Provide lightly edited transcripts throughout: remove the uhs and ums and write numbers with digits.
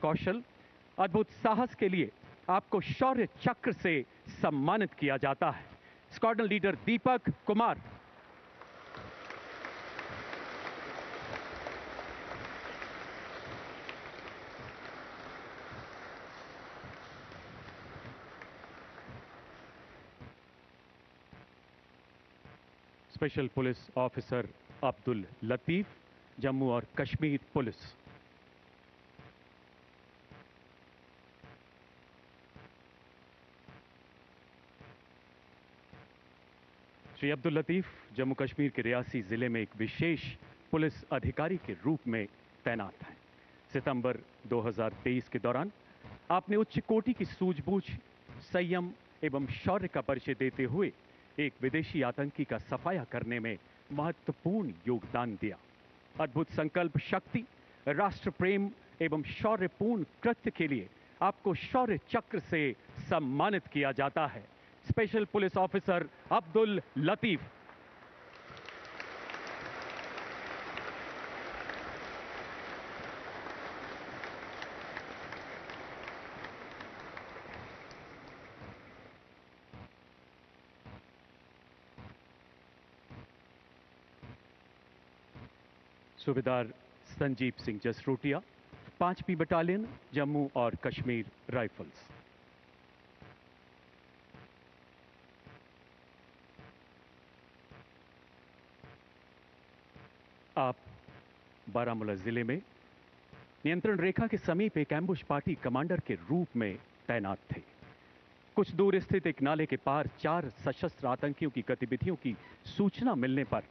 कौशल, अद्भुत साहस के लिए आपको शौर्य चक्र से सम्मानित किया जाता है। Squadron leader Deepak Kumar. Special police officer Abdul Latif, Jammu और कश्मीर पुलिस। श्री अब्दुल लतीफ जम्मू कश्मीर के रियासी जिले में एक विशेष पुलिस अधिकारी के रूप में तैनात हैं। सितंबर 2023 के दौरान आपने उच्च कोटि की सूझबूझ, संयम एवं शौर्य का परिचय देते हुए एक विदेशी आतंकी का सफाया करने में महत्वपूर्ण योगदान दिया। अद्भुत संकल्प शक्ति, राष्ट्र प्रेम एवं शौर्यपूर्ण कृत्य के लिए आपको शौर्य चक्र से सम्मानित किया जाता है। Special police officer Abdul Latif. सूबेदार संजीव सिंह जसरोटिया, 5वीं बटालियन, जम्मू और कश्मीर राइफल्स। आप बारामूला जिले में नियंत्रण रेखा के समीप एक एम्बुश पार्टी कमांडर के रूप में तैनात थे। कुछ दूर स्थित एक नाले के पार 4 सशस्त्र आतंकियों की गतिविधियों की सूचना मिलने पर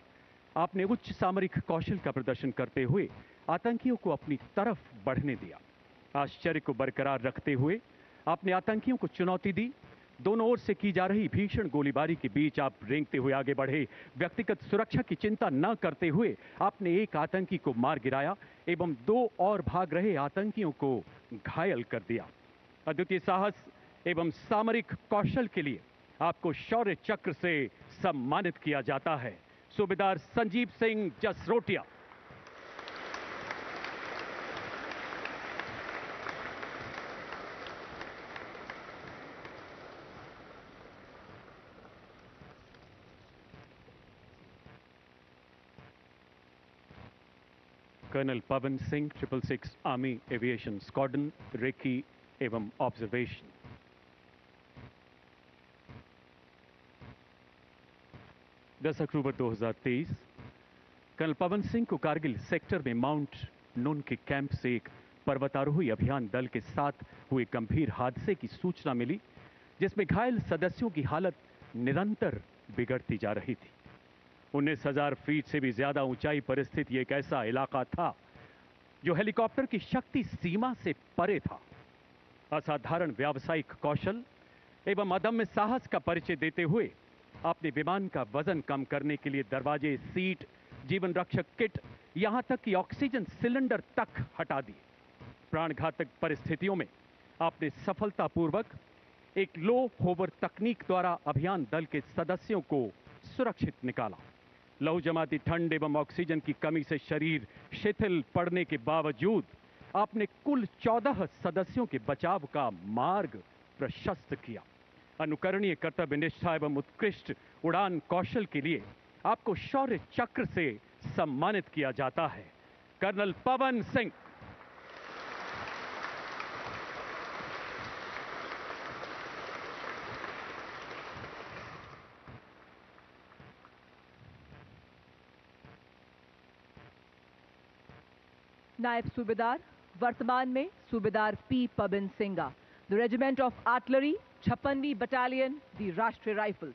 आपने उच्च सामरिक कौशल का प्रदर्शन करते हुए आतंकियों को अपनी तरफ बढ़ने दिया। आश्चर्य को बरकरार रखते हुए आपने आतंकियों को चुनौती दी। दोनों ओर से की जा रही भीषण गोलीबारी के बीच आप रेंगते हुए आगे बढ़े। व्यक्तिगत सुरक्षा की चिंता न करते हुए आपने एक आतंकी को मार गिराया एवं 2 और भाग रहे आतंकियों को घायल कर दिया। अद्वितीय साहस एवं सामरिक कौशल के लिए आपको शौर्य चक्र से सम्मानित किया जाता है। Subedar Sanjeev Singh Jasrotia. Colonel Pawan Singh, 666 army aviation squadron, recce एवं ऑब्जर्वेशन। दस अक्टूबर 2023 कर्नल पवन सिंह को कारगिल सेक्टर में माउंट नून के कैंप से एक पर्वतारोही अभियान दल के साथ हुए गंभीर हादसे की सूचना मिली, जिसमें घायल सदस्यों की हालत निरंतर बिगड़ती जा रही थी। 19,000 फीट से भी ज्यादा ऊंचाई पर स्थित यह एक ऐसा इलाका था जो हेलीकॉप्टर की शक्ति सीमा से परे था। असाधारण व्यावसायिक कौशल एवं अदम्य साहस का परिचय देते हुए आपने विमान का वजन कम करने के लिए दरवाजे, सीट, जीवन रक्षक किट, यहां तक कि ऑक्सीजन सिलेंडर तक हटा दिए। प्राणघातक परिस्थितियों में आपने सफलतापूर्वक एक लो होवर तकनीक द्वारा अभियान दल के सदस्यों को सुरक्षित निकाला। लहू जमाती ठंड एवं ऑक्सीजन की कमी से शरीर शिथिल पड़ने के बावजूद आपने कुल 14 सदस्यों के बचाव का मार्ग प्रशस्त किया। अनुकरणीय कर्तव्य निष्ठा एवं उत्कृष्ट उड़ान कौशल के लिए आपको शौर्य चक्र से सम्मानित किया जाता है। कर्नल पवन सिंह। नायब सूबेदार, वर्तमान में Subedar P Pawan Singha, the regiment of artillery, 56वीं बटालियन, द राष्ट्रीय राइफल्स।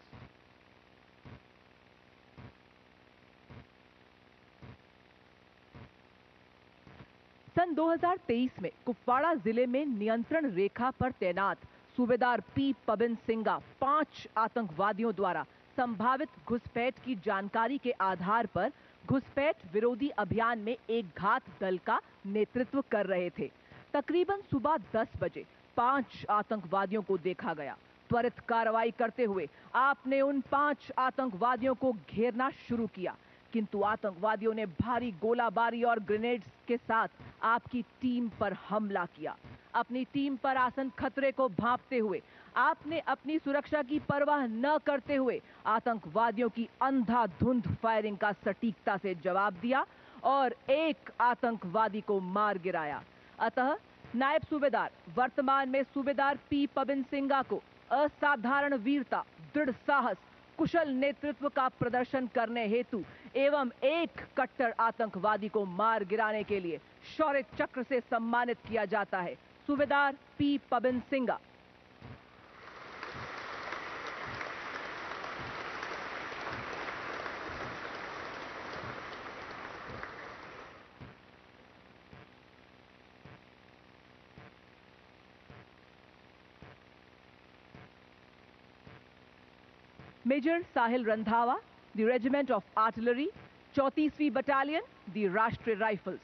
सन 2023 में कुपवाड़ा जिले में नियंत्रण रेखा पर तैनात सूबेदार पी पवन सिंगा 5 आतंकवादियों द्वारा संभावित घुसपैठ की जानकारी के आधार पर घुसपैठ विरोधी अभियान में एक घात दल का नेतृत्व कर रहे थे। तकरीबन सुबह 10 बजे 5 आतंकवादियों को देखा गया। त्वरित कार्रवाई करते हुए आपने उन 5 आतंकवादियों को घेरना शुरू किया। किंतु आतंकवादियों ने भारी गोलाबारी और ग्रेनेड्स के साथ आपकी टीम पर हमला किया। अपनी टीम पर आसन खतरे को भांपते हुए आपने अपनी सुरक्षा की परवाह न करते हुए आतंकवादियों की अंधाधुंध फायरिंग का सटीकता से जवाब दिया और एक आतंकवादी को मार गिराया। अतः नायब सूबेदार वर्तमान में सूबेदार पी पवन सिंघा को असाधारण वीरता, दृढ़ साहस, कुशल नेतृत्व का प्रदर्शन करने हेतु एवं एक कट्टर आतंकवादी को मार गिराने के लिए शौर्य चक्र से सम्मानित किया जाता है। Subedar P Pawan Singha. Major Sahil Randhawa, the regiment of artillery, 34वीं बटालियन, द राष्ट्रीय राइफल्स।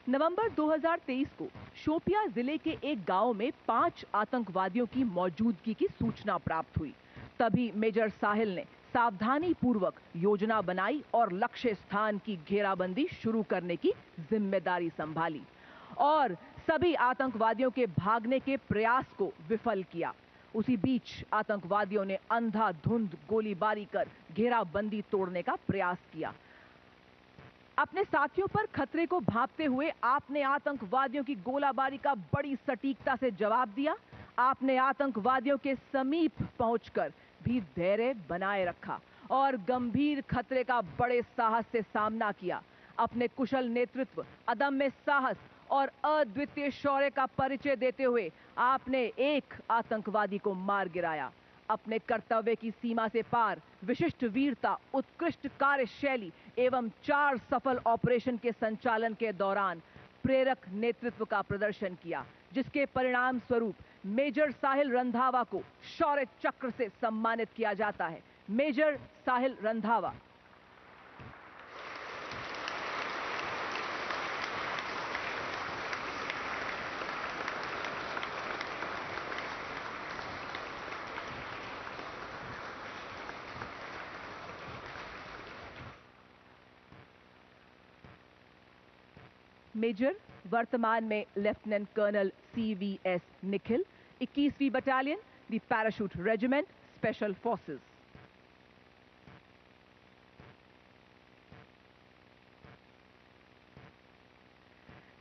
नवंबर 2023 को शोपियां जिले के एक गांव में 5 आतंकवादियों की मौजूदगी की सूचना प्राप्त हुई। तभी मेजर साहिल ने सावधानी पूर्वक योजना बनाई और लक्ष्य स्थान की घेराबंदी शुरू करने की जिम्मेदारी संभाली और सभी आतंकवादियों के भागने के प्रयास को विफल किया। उसी बीच आतंकवादियों ने अंधाधुंध गोलीबारी कर घेराबंदी तोड़ने का प्रयास किया। अपने साथियों पर खतरे को भांपते हुए आपने आतंकवादियों की गोलाबारी का बड़ी सटीकता से जवाब दिया। आपने आतंकवादियों के समीप पहुंचकर भी धैर्य बनाए रखा और गंभीर खतरे का बड़े साहस से सामना किया। अपने कुशल नेतृत्व, अदम्य साहस और अद्वितीय शौर्य का परिचय देते हुए आपने एक आतंकवादी को मार गिराया। अपने कर्तव्य की सीमा से पार विशिष्ट वीरता, उत्कृष्ट कार्यशैली एवं 4 सफल ऑपरेशन के संचालन के दौरान प्रेरक नेतृत्व का प्रदर्शन किया, जिसके परिणाम स्वरूप मेजर साहिल रंधावा को शौर्य चक्र से सम्मानित किया जाता है। मेजर साहिल रंधावा। मेजर वर्तमान में लेफ्टिनेंट कर्नल CVS निखिल, 21वीं battalion, the parachute regiment, special forces.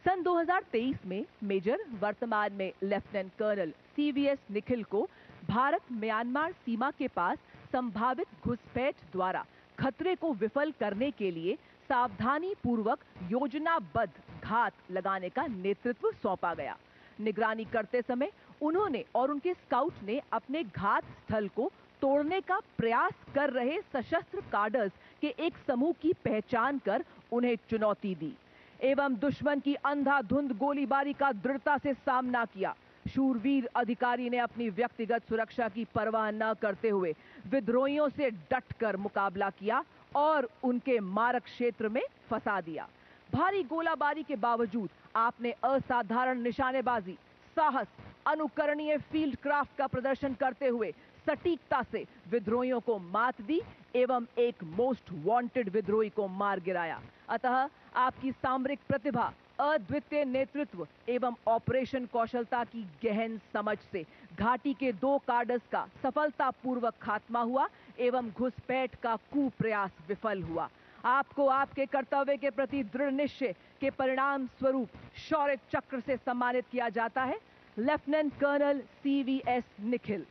सन 2023 में मेजर वर्तमान में लेफ्टिनेंट कर्नल CVS निखिल को भारत म्यांमार सीमा के पास संभावित घुसपैठ द्वारा खतरे को विफल करने के लिए सावधानी पूर्वक योजनाबद्ध घात लगाने का नेतृत्व सौंपा गया। निगरानी करते समय उन्होंने और उनके स्काउट ने अपने घात स्थल को तोड़ने का प्रयास कर रहे सशस्त्र कार्डर्स के एक समूह की पहचान कर उन्हें चुनौती दी एवं दुश्मन की अंधाधुंध गोलीबारी का दृढ़ता से सामना किया। शूरवीर अधिकारी ने अपनी व्यक्तिगत सुरक्षा की परवाह न करते हुए विद्रोहियों से डटकर मुकाबला किया और उनके मारक क्षेत्र में फंसा दिया। भारी गोलाबारी के बावजूद आपने असाधारण निशानेबाजी, साहस, अनुकरणीय फील्ड क्राफ्ट का प्रदर्शन करते हुए सटीकता से विद्रोहियों को मात दी एवं एक मोस्ट वांटेड विद्रोही को मार गिराया। अतः आपकी सामरिक प्रतिभा, अद्वितीय नेतृत्व एवं ऑपरेशन कौशलता की गहन समझ से घाटी के 2 कार्डर्स का सफलतापूर्वक खात्मा हुआ एवं घुसपैठ का कुप्रयास विफल हुआ। आपको आपके कर्तव्य के प्रति दृढ़ निश्चय के परिणाम स्वरूप शौर्य चक्र से सम्मानित किया जाता है। Lieutenant colonel CVS Nikhil.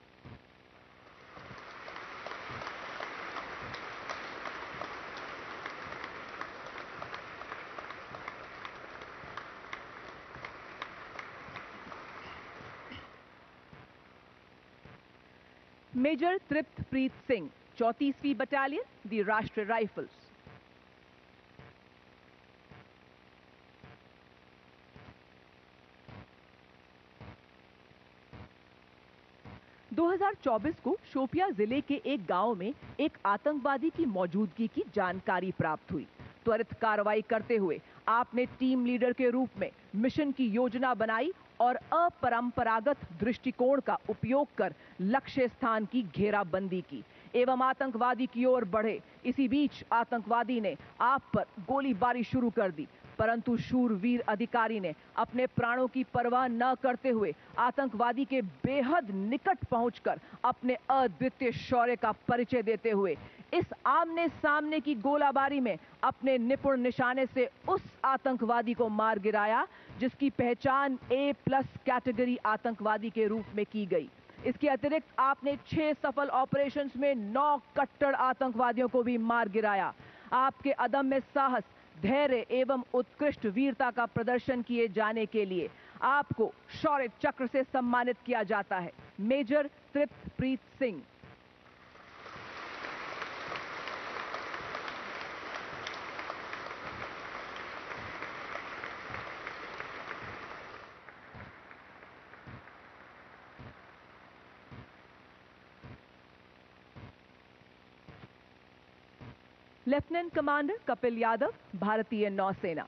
Major Triptpreet Singh, 34वीं बटालियन, द राष्ट्रीय राइफल्स। – 2024 को शोपियां जिले के एक गांव में एक आतंकवादी की मौजूदगी की जानकारी प्राप्त हुई। त्वरित कार्रवाई करते हुए आपने टीम लीडर के रूप में मिशन की योजना बनाई और अपरंपरागत दृष्टिकोण का उपयोग कर लक्ष्य स्थान की घेराबंदी की एवं आतंकवादी की ओर बढ़े। इसी बीच आतंकवादी ने आप पर गोलीबारी शुरू कर दी, परंतु शूरवीर अधिकारी ने अपने प्राणों की परवाह न करते हुए आतंकवादी के बेहद निकट पहुंचकर अपने अद्वितीय शौर्य का परिचय देते हुए इस आमने सामने की गोलाबारी में अपने निपुण निशाने से उस आतंकवादी को मार गिराया जिसकी पहचान A+ कैटेगरी आतंकवादी के रूप में की गई। इसके अतिरिक्त आपने 6 सफल ऑपरेशंस में 9 कट्टर आतंकवादियों को भी मार गिराया। आपके अदम्य साहस, धैर्य एवं उत्कृष्ट वीरता का प्रदर्शन किए जाने के लिए आपको शौर्य चक्र से सम्मानित किया जाता है। Major Triptpreet Singh. Lieutenant commander Kapil Yadav, भारतीय नौसेना।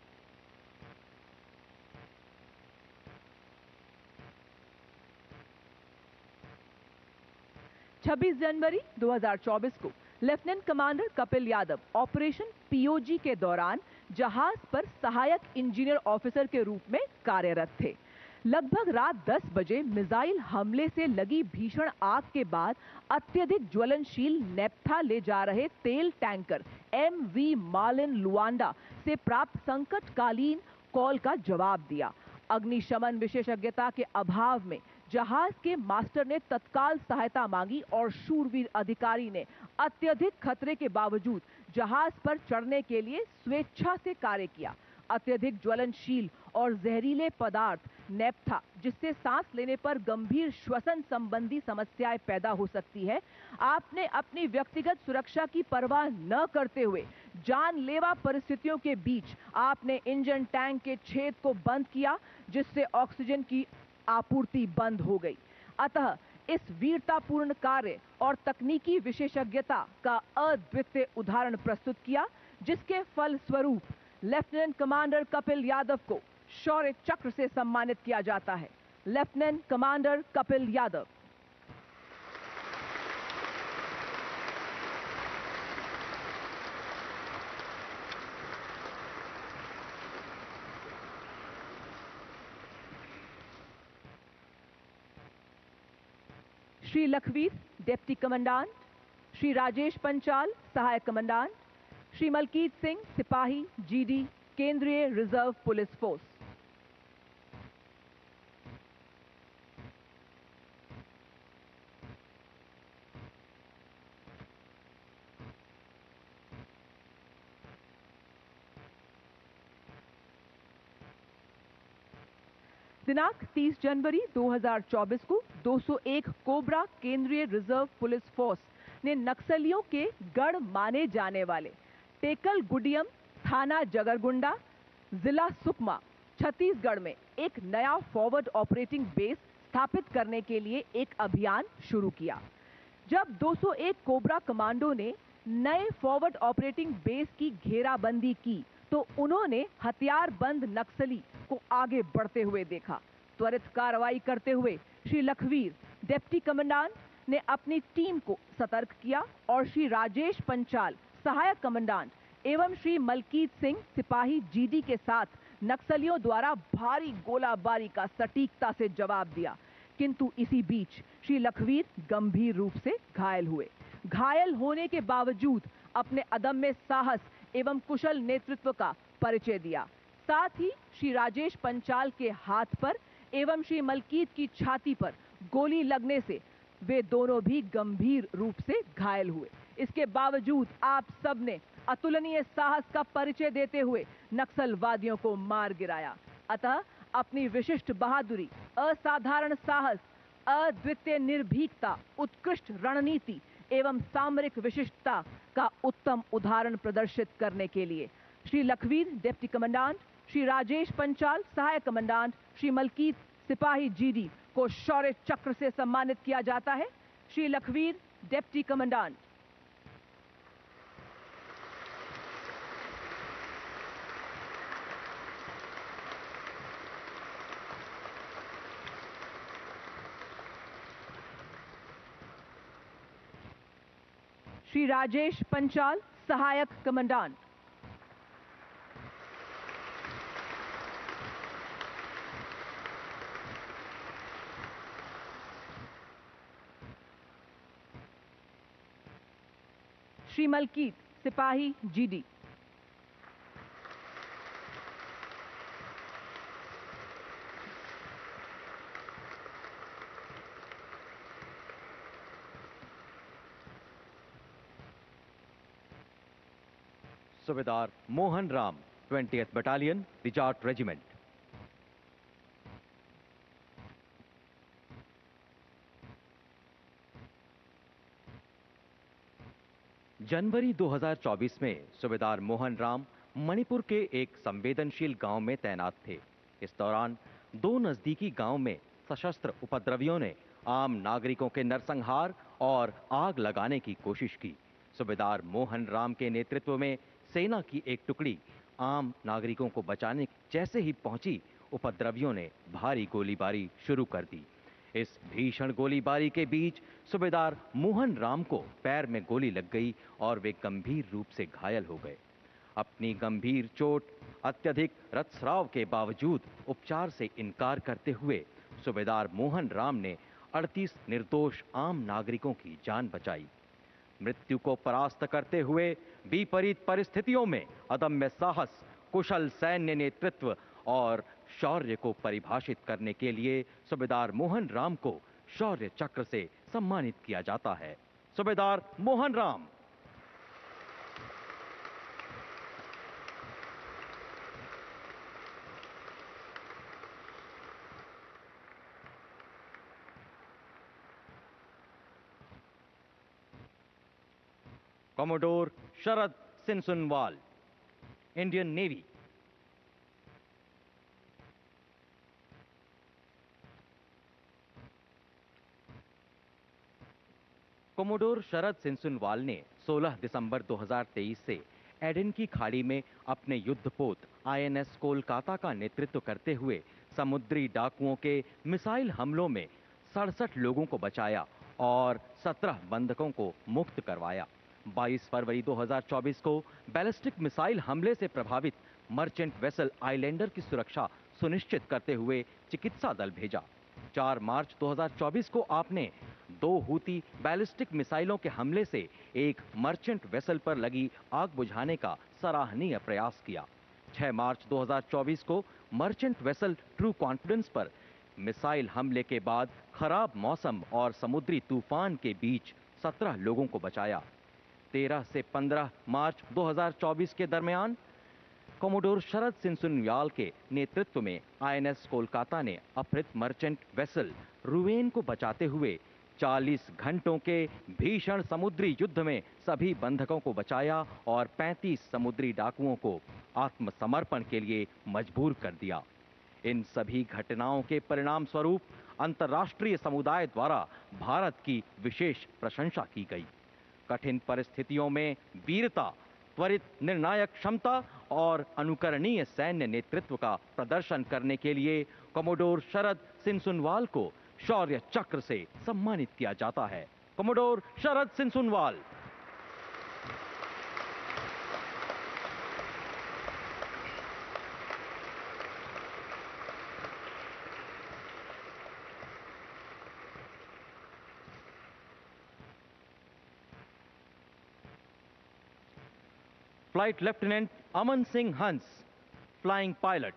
छब्बीस जनवरी 2024 को lieutenant commander Kapil Yadav operation POG के दौरान जहाज पर सहायक इंजीनियर ऑफिसर के रूप में कार्यरत थे। लगभग रात 10 बजे मिसाइल हमले से लगी भीषण आग के बाद अत्यधिक ज्वलनशील नेप्था ले जा रहे तेल टैंकर MV मालिन लुआंडा से प्राप्त संकटकालीन कॉल का जवाब दिया। अग्निशमन विशेषज्ञता के अभाव में जहाज के मास्टर ने तत्काल सहायता मांगी और शूरवीर अधिकारी ने अत्यधिक खतरे के बावजूद जहाज पर चढ़ने के लिए स्वेच्छा से कार्य किया। अत्यधिक ज्वलनशील और जहरीले पदार्थ नेप्था, जिससे सांस लेने पर गंभीर श्वसन संबंधी समस्याएं पैदा हो सकती है, आपने अपनी व्यक्तिगत सुरक्षा की परवाह न करते हुए जानलेवा परिस्थितियों के बीच आपने इंजन टैंक के छेद को बंद किया, जिससे ऑक्सीजन की आपूर्ति बंद हो गई। अतः इस वीरतापूर्ण कार्य और तकनीकी विशेषज्ञता का अद्वितीय उदाहरण प्रस्तुत किया, जिसके फलस्वरूप लेफ्टिनेंट कमांडर कपिल यादव को शौर्य चक्र से सम्मानित किया जाता है। Lieutenant commander Kapil Yadav. Shri Lakhvir, deputy commandant. Shri Rajesh Panchal, सहायक कमांडेंट। श्री मलकीत सिंह, सिपाही GD, केंद्रीय रिजर्व पुलिस फोर्स। दिनांक 30 जनवरी 2024 को 201 कोबरा केंद्रीय रिजर्व पुलिस फोर्स ने नक्सलियों के गढ़ माने जाने वाले टेकल गुडियम, थाना जगरगुंडा, जिला सुकमा, छत्तीसगढ़ में एक नया फॉरवर्ड ऑपरेटिंग बेस स्थापित करने के लिए एक अभियान शुरू किया। जब 201 कोबरा कमांडो ने नए फॉरवर्ड ऑपरेटिंग बेस की घेराबंदी की, तो उन्होंने हथियारबंद नक्सली को आगे बढ़ते हुए देखा। त्वरित कार्रवाई करते हुए श्री लखवीर, डिप्टी कमांडेंट, ने अपनी टीम को सतर्क किया और श्री राजेश पंचाल, सहायक कमांडेंट, एवं श्री मलकीत सिंह, सिपाही GD के साथ नक्सलियों द्वारा भारी गोलाबारी का सटीकता से जवाब दिया। किंतु इसी बीच श्री लखवीर गंभीर रूप से घायल हुए। घायल होने के बावजूद अपने अदम्य साहस एवं कुशल नेतृत्व का परिचय दिया। साथ ही श्री राजेश पंचाल के हाथ पर एवं श्री मलकीत की छाती पर गोली लगने से वे दोनों भी गंभीर रूप से घायल हुए। इसके बावजूद आप सब ने अतुलनीय साहस का परिचय देते हुए नक्सलवादियों को मार गिराया। अतः अपनी विशिष्ट बहादुरी, असाधारण साहस, अद्वितीय निर्भीकता, उत्कृष्ट रणनीति एवं सामरिक विशिष्टता का उत्तम उदाहरण प्रदर्शित करने के लिए श्री लखवीर, डिप्टी कमांडेंट, श्री राजेश पंचाल, सहायक कमांडेंट, श्री मलकीत, सिपाही GD को शौर्य चक्र से सम्मानित किया जाता है। Shri Lakhvir, deputy commandant. श्री राजेश पंचाल, सहायक कमांडेंट। श्री मलकीत, सिपाही, GD. Subedar Mohan Ram, 20th battalion, रिजार्ट रेजिमेंट। जनवरी 2024 में सूबेदार मोहन राम मणिपुर के एक संवेदनशील गांव में तैनात थे। इस दौरान दो नजदीकी गांव में सशस्त्र उपद्रवियों ने आम नागरिकों के नरसंहार और आग लगाने की कोशिश की। सूबेदार मोहन राम के नेतृत्व में सेना की एक टुकड़ी आम नागरिकों को बचाने जैसे ही पहुंची, उपद्रवियों ने भारी गोलीबारी शुरू कर दी। इस भीषण गोलीबारी के बीच सूबेदार मोहन राम को पैर में गोली लग गई और वे गंभीर रूप से घायल हो गए। अपनी गंभीर चोट, अत्यधिक रक्तस्राव के बावजूद उपचार से इनकार करते हुए सूबेदार मोहन राम ने 38 निर्दोष आम नागरिकों की जान बचाई। मृत्यु को परास्त करते हुए विपरीत परिस्थितियों में अदम्य साहस, कुशल सैन्य नेतृत्व और शौर्य को परिभाषित करने के लिए सूबेदार मोहन राम को शौर्य चक्र से सम्मानित किया जाता है। सूबेदार मोहन राम। कमोडोर शरद सिनसुनवाल, इंडियन नेवी। कोमोडोर शरद सिनसुनवाल ने 16 दिसंबर 2023 से एडन की खाड़ी में अपने युद्धपोत आईएनएस कोलकाता का नेतृत्व करते हुए समुद्री डाकुओं के मिसाइल हमलों में 67 लोगों को बचाया और 17 बंधकों को मुक्त करवाया। 22 फरवरी 2024 को बैलिस्टिक मिसाइल हमले से प्रभावित मर्चेंट वेसल आइलैंडर की सुरक्षा सुनिश्चित करते हुए चिकित्सा दल भेजा। 4 मार्च 2024 को आपने 2 हूती बैलिस्टिक मिसाइलों के हमले से एक मर्चेंट वेसल पर लगी आग बुझाने का सराहनीय प्रयास किया। 6 मार्च 2024 को मर्चेंट वेसल ट्रू कॉन्फिडेंस पर मिसाइल हमले के बाद खराब मौसम और समुद्री तूफान के बीच 17 लोगों को बचाया। 13 से 15 मार्च 2024 के दरमियान कोमोडोर शरद सिनसुनवाल के नेतृत्व में आईएनएस कोलकाता ने अपहृत मर्चेंट वेसल रुवेन को बचाते हुए 40 घंटों के भीषण समुद्री युद्ध में सभी बंधकों को बचाया और 35 समुद्री डाकुओं को आत्मसमर्पण के लिए मजबूर कर दिया। इन सभी घटनाओं के परिणाम स्वरूप अंतर्राष्ट्रीय समुदाय द्वारा भारत की विशेष प्रशंसा की गई। कठिन परिस्थितियों में वीरता, त्वरित निर्णायक क्षमता और अनुकरणीय सैन्य नेतृत्व का प्रदर्शन करने के लिए कोमोडोर शरद सिनसुनवाल को शौर्य चक्र से सम्मानित किया जाता है। कोमोडोर शरद सिनसुनवाल। फ्लाइट लेफ्टिनेंट अमन सिंह हंस, फ्लाइंग पायलट।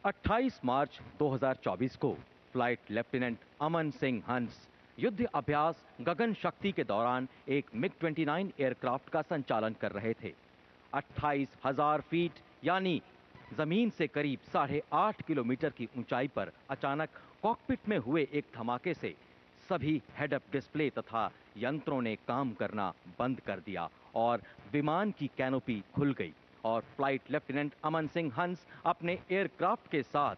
अट्ठाईस मार्च 2024 को फ्लाइट लेफ्टिनेंट अमन सिंह हंस युद्ध अभ्यास गगन शक्ति के दौरान एक मिग-29 एयरक्राफ्ट का संचालन कर रहे थे। 28,000 फीट यानी जमीन से करीब 8.5 किलोमीटर की ऊंचाई पर अचानक कॉकपिट में हुए एक धमाके से सभी हेड अप डिस्प्ले तथा यंत्रों ने काम करना बंद कर दिया और विमान की कैनोपी खुल गई और फ्लाइट लेफ्टिनेंट अमन सिंह हंस अपने एयरक्राफ्ट के साथ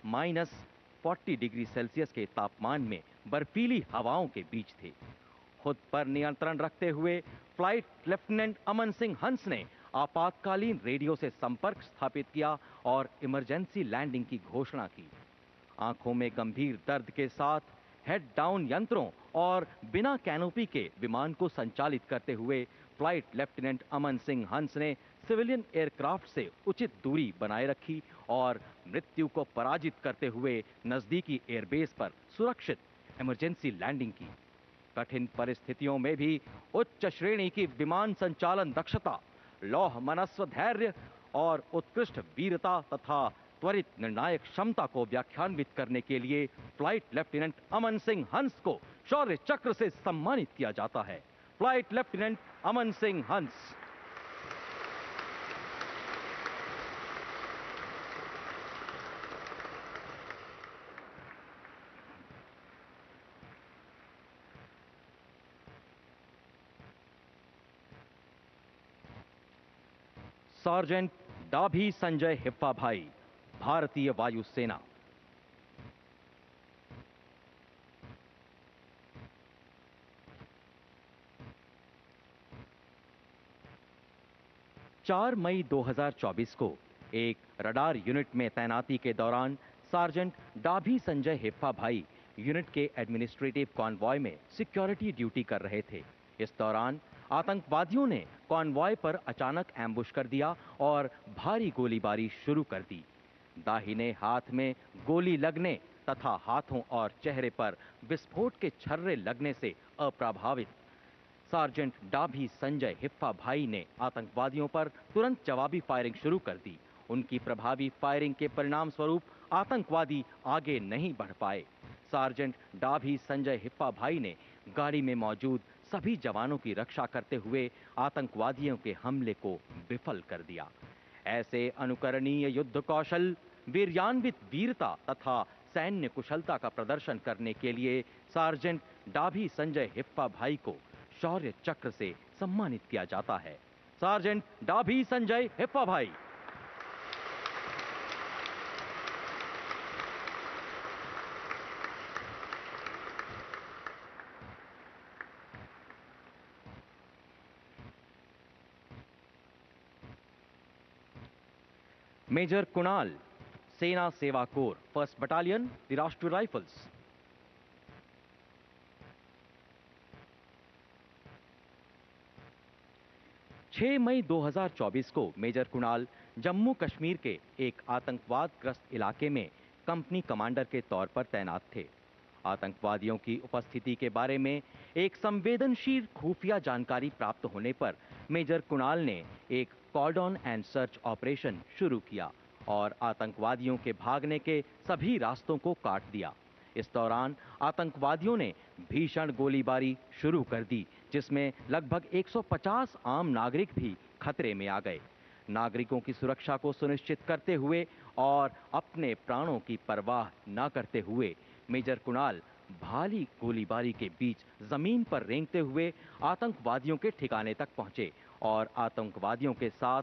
-40 डिग्री सेल्सियस के तापमान में बर्फीली हवाओं के बीच थे। खुद पर नियंत्रण रखते हुए फ्लाइट लेफ्टिनेंट अमन सिंह हंस ने आपातकालीन रेडियो से संपर्क स्थापित किया और इमरजेंसी लैंडिंग की घोषणा की। आंखों में गंभीर दर्द के साथ हेड डाउन यंत्रों और बिना कैनोपी के विमान को संचालित करते हुए फ्लाइट लेफ्टिनेंट अमन सिंह हंस ने सिविलियन एयरक्राफ्ट से उचित दूरी बनाए रखी और मृत्यु को पराजित करते हुए नजदीकी एयरबेस पर सुरक्षित इमरजेंसी लैंडिंग की। कठिन परिस्थितियों में भी उच्च श्रेणी की विमान संचालन दक्षता, लौह मनस्व धैर्य और उत्कृष्ट वीरता तथा त्वरित निर्णायक क्षमता को व्याख्यान्वित करने के लिए फ्लाइट लेफ्टिनेंट अमन सिंह हंस को शौर्य चक्र से सम्मानित किया जाता है। फ्लाइट लेफ्टिनेंट अमन सिंह हंस। सार्जेंट डाभी संजय हिप्पा भाई, भारतीय वायुसेना। चार मई 2024 को एक रडार यूनिट में तैनाती के दौरान सार्जेंट डाभी संजय हिप्पा भाई यूनिट के एडमिनिस्ट्रेटिव कॉन्वॉय में सिक्योरिटी ड्यूटी कर रहे थे। इस दौरान आतंकवादियों ने कॉन्वॉय पर अचानक एम्बुश कर दिया और भारी गोलीबारी शुरू कर दी। दाहिने हाथ में गोली लगने तथा हाथों और चेहरे पर विस्फोट के छर्रे लगने से अप्रभावित सार्जेंट डाभी संजय हिप्पा भाई ने आतंकवादियों पर तुरंत जवाबी फायरिंग शुरू कर दी। उनकी प्रभावी फायरिंग के परिणाम स्वरूप आतंकवादी आगे नहीं बढ़ पाए। सार्जेंट डाभी संजय हिप्पा भाई ने गाड़ी में मौजूद सभी जवानों की रक्षा करते हुए आतंकवादियों के हमले को विफल कर दिया। ऐसे अनुकरणीय युद्ध कौशल, वीर्यान्वित वीरता तथा सैन्य कुशलता का प्रदर्शन करने के लिए सार्जेंट डाभी संजय हिप्पा भाई को शौर्य चक्र से सम्मानित किया जाता है। सार्जेंट डाभी संजय हिप्पा भाई। मेजर कुणाल, सेना सेवा core, 1st battalion, the Rashtriya rifles. छह मई 2024 को मेजर कुणाल जम्मू कश्मीर के एक आतंकवादग्रस्त इलाके में कंपनी कमांडर के तौर पर तैनात थे। आतंकवादियों की उपस्थिति के बारे में एक संवेदनशील खुफिया जानकारी प्राप्त होने पर मेजर कुणाल ने एक कॉर्डन एंड सर्च ऑपरेशन शुरू किया और आतंकवादियों के भागने के सभी रास्तों को काट दिया। इस दौरान आतंकवादियों ने भीषण गोलीबारी शुरू कर दी, जिसमें लगभग 150 आम नागरिक भी खतरे में आ गए। नागरिकों की सुरक्षा को सुनिश्चित करते हुए और अपने प्राणों की परवाह न करते हुए मेजर कुणाल भारी गोलीबारी के बीच जमीन पर रेंगते हुए आतंकवादियों के ठिकाने तक पहुंचे और आतंकवादियों के साथ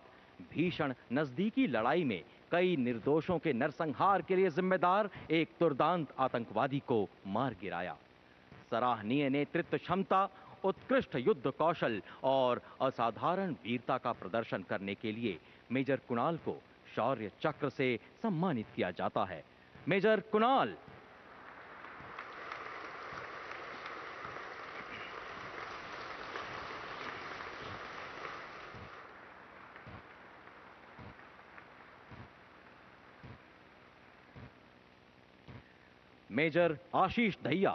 भीषण नजदीकी लड़ाई में कई निर्दोषों के नरसंहार के लिए जिम्मेदार एक दुर्दांत आतंकवादी को मार गिराया। सराहनीय नेतृत्व क्षमता, उत्कृष्ट युद्ध कौशल और असाधारण वीरता का प्रदर्शन करने के लिए मेजर कुणाल को शौर्य चक्र से सम्मानित किया जाता है। Major Kunal. Major Ashish Dahiya,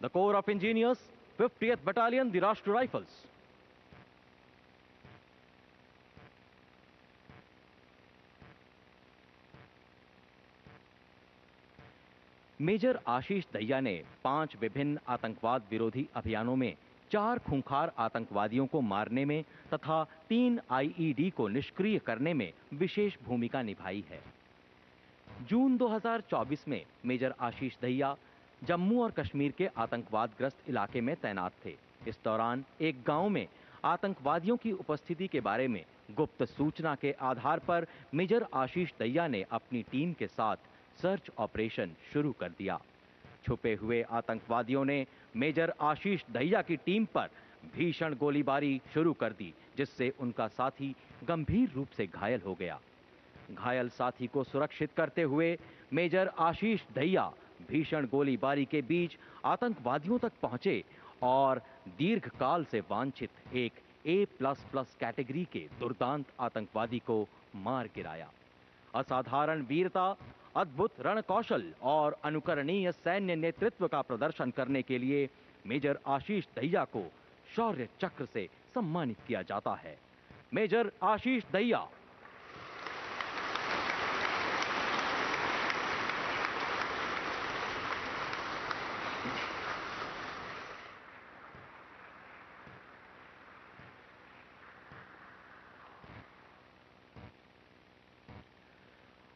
the corps of engineers, 50th battalion, the Rashtriya rifles. Major Ashish Dahiya ने 5 विभिन्न आतंकवाद विरोधी अभियानों में 4 खूंखार आतंकवादियों को मारने में तथा 3 आईईडी को निष्क्रिय करने में विशेष भूमिका निभाई है। जून 2024 में मेजर आशीष दहिया जम्मू और कश्मीर के आतंकवादग्रस्त इलाके में तैनात थे। इस दौरान एक गांव में आतंकवादियों की उपस्थिति के बारे में गुप्त सूचना के आधार पर मेजर आशीष दहिया ने अपनी टीम के साथ सर्च ऑपरेशन शुरू कर दिया। छुपे हुए आतंकवादियों ने मेजर आशीष दहिया की टीम पर भीषण गोलीबारी शुरू कर दी, जिससे उनका साथी गंभीर रूप से घायल हो गया। घायल साथी को सुरक्षित करते हुए मेजर आशीष दहिया भीषण गोलीबारी के बीच आतंकवादियों तक पहुंचे और दीर्घकाल से वांछित एक A++ कैटेगरी के दुर्दांत आतंकवादी को मार गिराया। असाधारण वीरता, अद्भुत रणकौशल और अनुकरणीय सैन्य नेतृत्व का प्रदर्शन करने के लिए मेजर आशीष दहिया को शौर्य चक्र से सम्मानित किया जाता है। मेजर आशीष दहिया।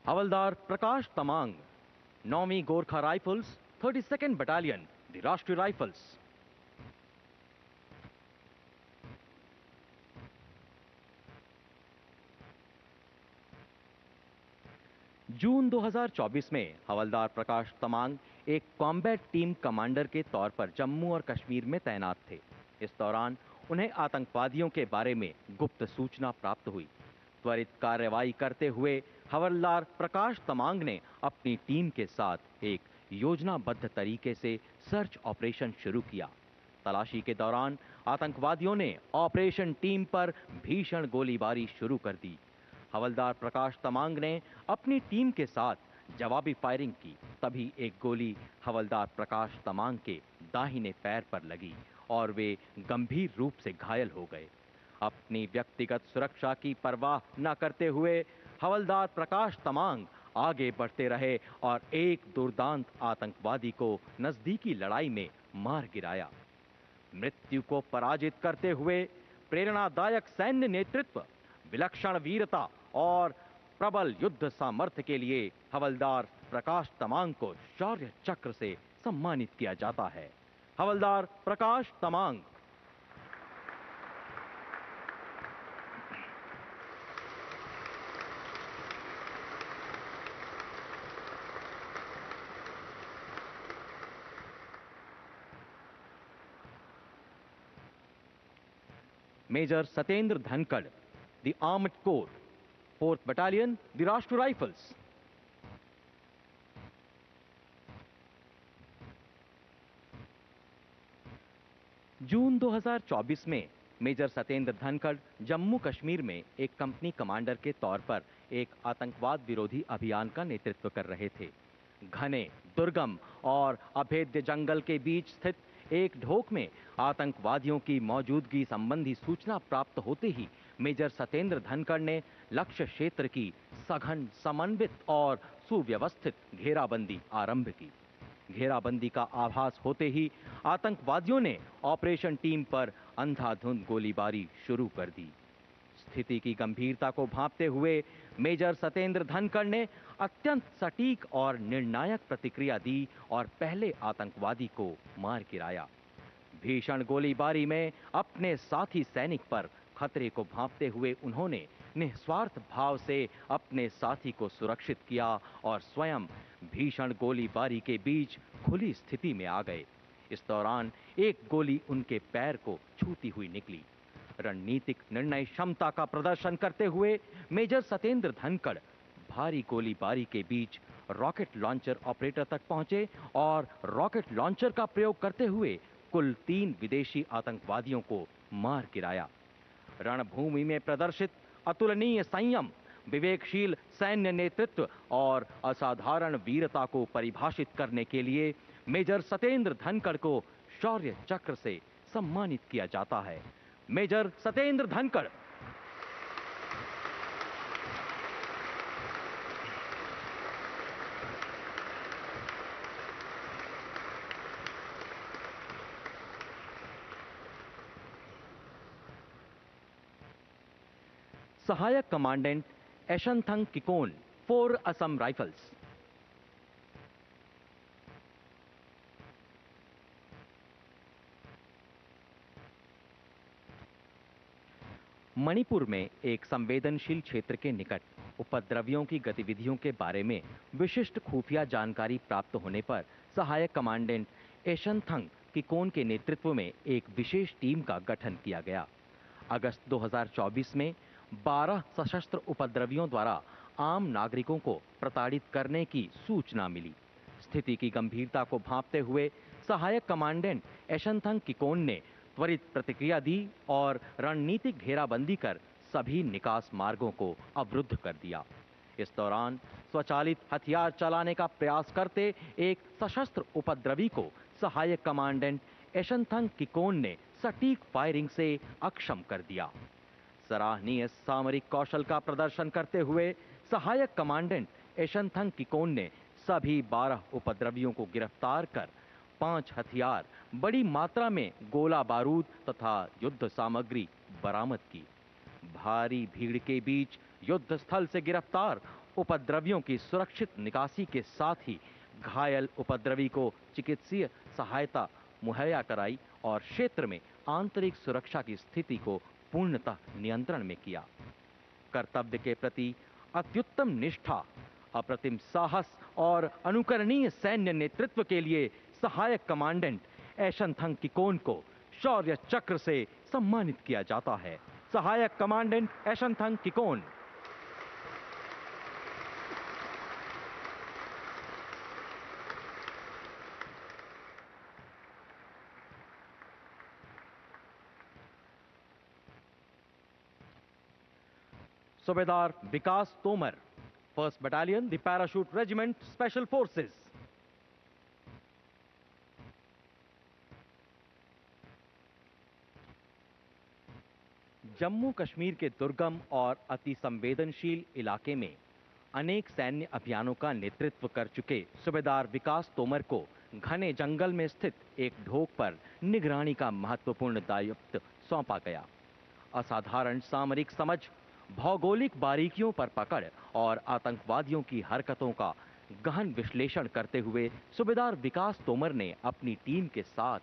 हवलदार प्रकाश तमांग, 9वीं Gorkha rifles, 32nd battalion, the Rashtriya rifles. जून 2024 में हवलदार प्रकाश तमांग एक कॉम्बैट टीम कमांडर के तौर पर जम्मू और कश्मीर में तैनात थे। इस दौरान उन्हें आतंकवादियों के बारे में गुप्त सूचना प्राप्त हुई। त्वरित कार्रवाई करते हुए हवलदार प्रकाश तमांग ने अपनी टीम के साथ एक योजनाबद्ध तरीके से सर्च ऑपरेशन शुरू किया। तलाशी के दौरान आतंकवादियों ने ऑपरेशन टीम पर भीषण गोलीबारी शुरू कर दी। हवलदार प्रकाश तमांग ने अपनी टीम के साथ जवाबी फायरिंग की। तभी एक गोली हवलदार प्रकाश तमांग के दाहिने पैर पर लगी और वे गंभीर रूप से घायल हो गए। अपनी व्यक्तिगत सुरक्षा की परवाह न करते हुए हवलदार प्रकाश तमांग आगे बढ़ते रहे और एक दुर्दांत आतंकवादी को नजदीकी लड़ाई में मार गिराया। मृत्यु को पराजित करते हुए प्रेरणादायक सैन्य नेतृत्व, विलक्षण वीरता और प्रबल युद्ध सामर्थ्य के लिए हवलदार प्रकाश तमांग को शौर्य चक्र से सम्मानित किया जाता है। Havildar Prakash Tamang. Major Satendra Dhankhar, the armoured corps, 4th battalion, the Rashtriya rifles. जून 2024 में मेजर सतेंद्र धनखड़ जम्मू कश्मीर में एक कंपनी कमांडर के तौर पर एक आतंकवाद विरोधी अभियान का नेतृत्व कर रहे थे। घने, दुर्गम और अभेद्य जंगल के बीच स्थित एक ढोक में आतंकवादियों की मौजूदगी संबंधी सूचना प्राप्त होते ही मेजर सतेंद्र धनखड़ ने लक्ष्य क्षेत्र की सघन, समन्वित और सुव्यवस्थित घेराबंदी आरंभ की। घेराबंदी का आभास होते ही आतंकवादियों ने ऑपरेशन टीम पर अंधाधुंध गोलीबारी शुरू कर दी। स्थिति की गंभीरता को भांपते हुए मेजर सतेंद्र धनखड़ ने अत्यंत सटीक और निर्णायक प्रतिक्रिया दी और पहले आतंकवादी को मार गिराया। भीषण गोलीबारी में अपने साथी सैनिक पर खतरे को भांपते हुए उन्होंने निस्वार्थ भाव से अपने साथी को सुरक्षित किया और स्वयं भीषण गोलीबारी के बीच खुली स्थिति में आ गए। इस दौरान एक गोली उनके पैर को छूती हुई निकली। रणनीतिक निर्णय क्षमता का प्रदर्शन करते हुए मेजर सतेंद्र धनखड़ भारी गोलीबारी के बीच रॉकेट लॉन्चर ऑपरेटर तक पहुंचे और रॉकेट लॉन्चर का प्रयोग करते हुए कुल 3 विदेशी आतंकवादियों को मार गिराया। रणभूमि में प्रदर्शित अतुलनीय संयम, विवेकशील सैन्य नेतृत्व और असाधारण वीरता को परिभाषित करने के लिए मेजर सतेंद्र धनखड़ को शौर्य चक्र से सम्मानित किया जाता है। मेजर सतेंद्र धनखड़। सहायक कमांडेंट एशनथंग किकोन, 4 असम राइफल्स। मणिपुर में एक संवेदनशील क्षेत्र के निकट उपद्रवियों की गतिविधियों के बारे में विशिष्ट खुफिया जानकारी प्राप्त होने पर सहायक कमांडेंट एशनथंग किकोन के नेतृत्व में एक विशेष टीम का गठन किया गया। अगस्त 2024 में 12 सशस्त्र उपद्रवियों द्वारा आम नागरिकों को प्रताड़ित करने की सूचना मिली। स्थिति की गंभीरता को भांपते हुए सहायक कमांडेंट एशनथंग किकोन ने त्वरित प्रतिक्रिया दी और रणनीतिक घेराबंदी कर सभी निकास मार्गों को अवरुद्ध कर दिया। इस दौरान स्वचालित हथियार चलाने का प्रयास करते एक सशस्त्र उपद्रवी को सहायक कमांडेंट एशनथंग किकोन ने सटीक फायरिंग से अक्षम कर दिया। सराहनीय सामरिक कौशल का प्रदर्शन करते हुए सहायक कमांडेंट एशनथंग किकोन ने सभी 12 उपद्रवियों को गिरफ्तार कर 5 हथियार, बड़ी मात्रा में गोला बारूद तथा युद्ध सामग्री बरामद की। भारी भीड़ के बीच युद्ध स्थल से गिरफ्तार उपद्रवियों की सुरक्षित निकासी के साथ ही घायल उपद्रवी को चिकित्सीय सहायता मुहैया कराई और क्षेत्र में आंतरिक सुरक्षा की स्थिति को पूर्णतः नियंत्रण में किया। कर्तव्य के प्रति अत्युत्तम निष्ठा, अप्रतिम साहस और अनुकरणीय सैन्य नेतृत्व के लिए सहायक कमांडेंट एशनथंग किकोन को शौर्य चक्र से सम्मानित किया जाता है। सहायक commandant Eshnathang Kikon. Subedar Vikas Tomar, 1st battalion, the parachute regiment, special forces. Jammu Kashmir के दुर्गम और अति संवेदनशील इलाके में अनेक सैन्य अभियानों का नेतृत्व कर चुके सूबेदार विकास तोमर को घने जंगल में स्थित एक ढोक पर निगरानी का महत्वपूर्ण दायित्व सौंपा गया। असाधारण सामरिक समझ, भौगोलिक बारीकियों पर पकड़ और आतंकवादियों की हरकतों का गहन विश्लेषण करते हुए सूबेदार विकास तोमर ने अपनी टीम के साथ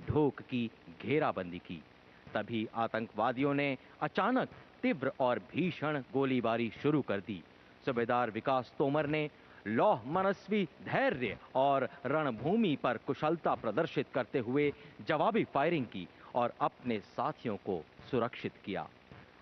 ढोक की घेराबंदी की। तभी आतंकवादियों ने अचानक तीव्र और भीषण गोलीबारी शुरू कर दी। सूबेदार विकास तोमर ने लौह मनस्वी धैर्य और रणभूमि पर कुशलता प्रदर्शित करते हुए जवाबी फायरिंग की और अपने साथियों को सुरक्षित किया।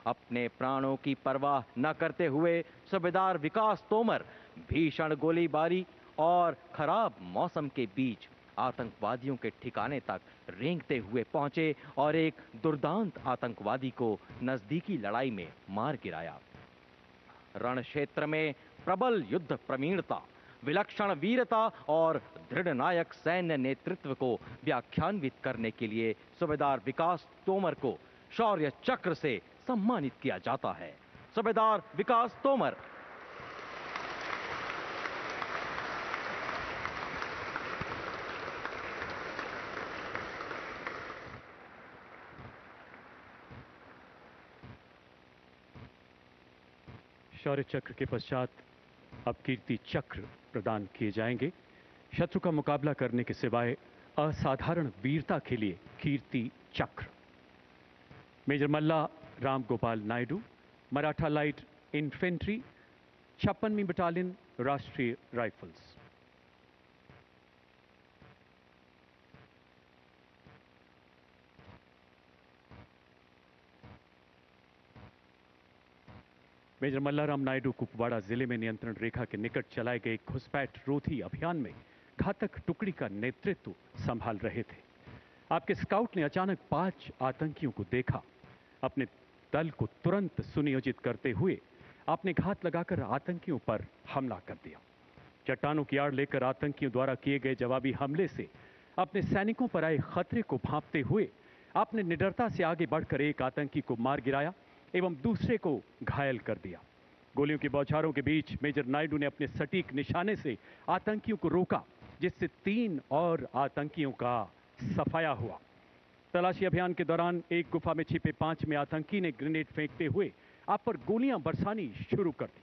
अपने प्राणों की परवाह न करते हुए सूबेदार विकास तोमर भीषण गोलीबारी और खराब मौसम के बीच आतंकवादियों के ठिकाने तक रेंगते हुए पहुंचे और एक दुर्दांत आतंकवादी को नजदीकी लड़ाई में मार गिराया। रण क्षेत्र में प्रबल युद्ध प्रवीणता, विलक्षण वीरता और दृढ़ नायक सैन्य नेतृत्व को व्याख्यान्वित करने के लिए सूबेदार विकास तोमर को शौर्य चक्र से सम्मानित किया जाता है। सूबेदार विकास तोमर। शौर्य चक्र के पश्चात अब कीर्ति चक्र प्रदान किए जाएंगे। शत्रु का मुकाबला करने के सिवाय असाधारण वीरता के लिए Kirti Chakra. Major Malla Ram Gopal Naidu, Maratha light infantry, 56वीं battalion, Rashtriya rifles. Major Mallaram Naidu Kupwara जिले में नियंत्रण रेखा के निकट चलाए गए घुसपैठ रोधी अभियान में घातक टुकड़ी का नेतृत्व संभाल रहे थे। आपके स्काउट ने अचानक 5 आतंकियों को देखा। अपने दल को तुरंत सुनियोजित करते हुए आपने घात लगाकर आतंकियों पर हमला कर दिया। चट्टानों की आड़ लेकर आतंकियों द्वारा किए गए जवाबी हमले से अपने सैनिकों पर आए खतरे को भांपते हुए आपने निडरता से आगे बढ़कर एक आतंकी को मार गिराया एवं दूसरे को घायल कर दिया। गोलियों की बौछारों के बीच मेजर नायडू ने अपने सटीक निशाने से आतंकियों को रोका, जिससे 3 और आतंकियों का सफाया हुआ। तलाशी अभियान के दौरान एक गुफा में छिपे 5वें आतंकी ने ग्रेनेड फेंकते हुए आप पर गोलियां बरसानी शुरू कर दी।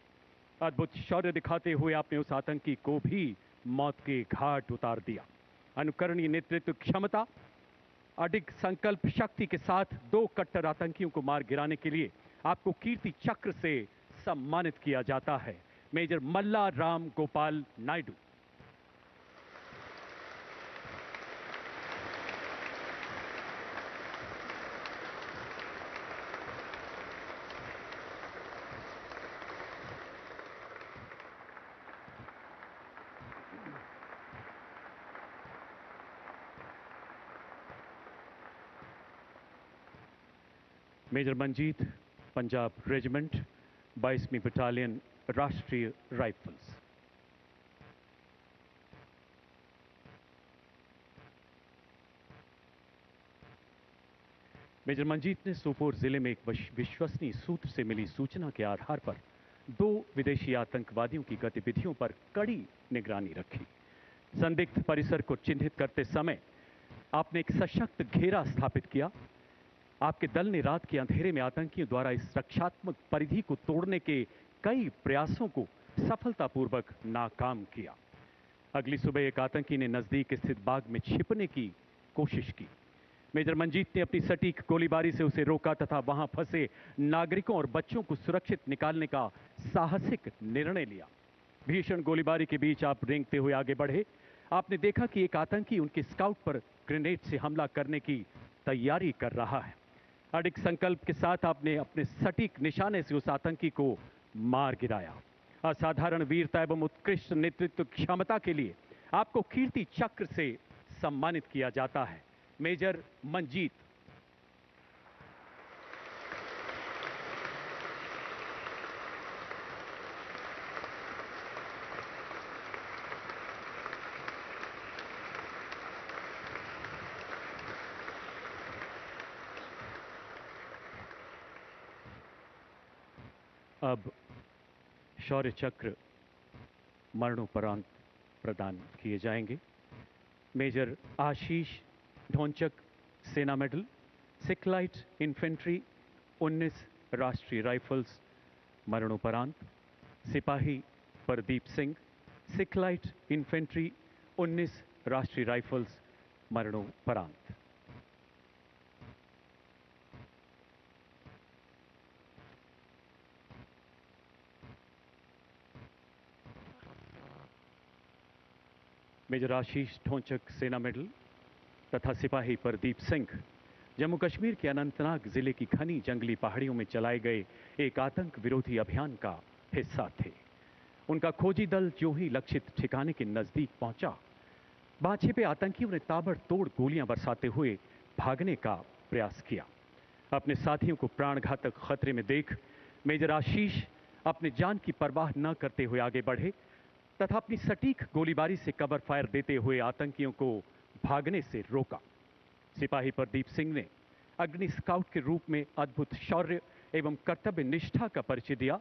अद्भुत शौर्य दिखाते हुए आपने उस आतंकी को भी मौत के घाट उतार दिया। अनुकरणीय नेतृत्व क्षमता, अडिग संकल्प शक्ति के साथ 2 कट्टर आतंकियों को मार गिराने के लिए आपको कीर्ति चक्र से सम्मानित किया जाता है। Major Malla Ram Gopal Naidu. Major Manjeet, Punjab regiment, 22वीं battalion, Rashtriya rifles. Major Manjeet ने सोपोर जिले में एक विश्वसनीय सूत्र से मिली सूचना के आधार पर 2 विदेशी आतंकवादियों की गतिविधियों पर कड़ी निगरानी रखी। संदिग्ध परिसर को चिन्हित करते समय आपने एक सशक्त घेरा स्थापित किया। आपके दल ने रात के अंधेरे में आतंकियों द्वारा इस रक्षात्मक परिधि को तोड़ने के कई प्रयासों को सफलतापूर्वक नाकाम किया। अगली सुबह एक आतंकी ने नजदीक स्थित बाग में छिपने की कोशिश की। मेजर मंजीत ने अपनी सटीक गोलीबारी से उसे रोका तथा वहां फंसे नागरिकों और बच्चों को सुरक्षित निकालने का साहसिक निर्णय लिया। भीषण गोलीबारी के बीच आप रेंगते हुए आगे बढ़े। आपने देखा कि एक आतंकी उनके स्काउट पर ग्रेनेड से हमला करने की तैयारी कर रहा है। अडिग संकल्प के साथ आपने अपने सटीक निशाने से उस आतंकी को मार गिराया। असाधारण वीरता एवं उत्कृष्ट नेतृत्व क्षमता के लिए आपको कीर्ति चक्र से सम्मानित किया जाता है। मेजर मंजीत। अब शौर्य चक्र मरणोपरांत प्रदान किए जाएंगे। मेजर आशीष ढोंचक, सेना मेडल, सिख-लाइट इन्फेंट्री, 19 राष्ट्रीय राइफल्स, मरणोपरांत। सिपाही प्रदीप सिंह, सिख-लाइट इन्फेंट्री, 19 राष्ट्रीय राइफल्स, मरणोपरांत। मेजर आशीष ढोंचक, सेना मेडल तथा सिपाही प्रदीप सिंह जम्मू कश्मीर के अनंतनाग जिले की घनी जंगली पहाड़ियों में चलाए गए एक आतंक विरोधी अभियान का हिस्सा थे। उनका खोजी दल जो ही लक्षित ठिकाने के नजदीक पहुंचा, बाछे पे आतंकियों ने ताबड़तोड़ गोलियां बरसाते हुए भागने का प्रयास किया। अपने साथियों को प्राणघातक खतरे में देख मेजर आशीष अपने जान की परवाह न करते हुए आगे बढ़े तथा अपनी सटीक गोलीबारी से कवर फायर देते हुए आतंकियों को भागने से रोका। सिपाही प्रदीप सिंह ने अग्नि स्काउट के रूप में अद्भुत शौर्य एवं कर्तव्य निष्ठा का परिचय दिया